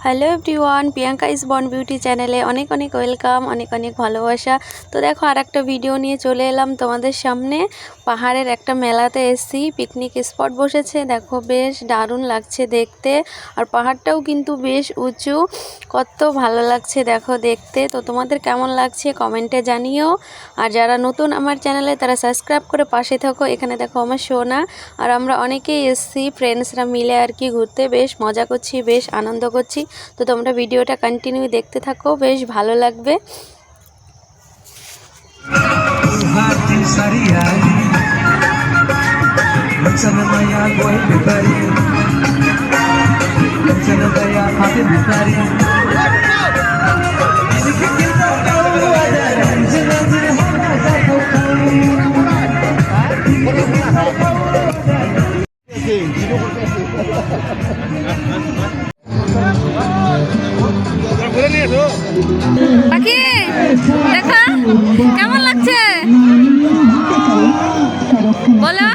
Hello everyone, Priyanka is born beauty চ্যানেলে অনেক অনেক ওয়েলকাম, অনেক অনেক ভালোবাসা। তো দেখো আর একটা ভিডিও নিয়ে চলে এলাম তোমাদের সামনে। পাহাড়ের একটা মেলাতে এসেছি, পিকনিক স্পট বসেছে। দেখো বেশ দারুণ লাগছে দেখতে, আর পাহাড়টাও কিন্তু বেশ উঁচু, কত ভালো লাগছে দেখো দেখতে। তো তোমাদের কেমন লাগছে কমেন্টে জানিও, আর যারা নতুন আমার চ্যানেলে তারা সাবস্ক্রাইব করে পাশে থাকো। এখানে দেখো আমার সোনা আর আমরা অনেকেই এসেছি ফ্রেন্ডসরা মিলে আর কি ঘুরতে, বেশ মজা করছি, বেশ আনন্দ করছি। তো তোমরা ভিডিওটা কন্টিনিউ দেখতে থাকো, বেশ ভালো লাগবে। পাখি দেখা কেমন লাগছে বলো।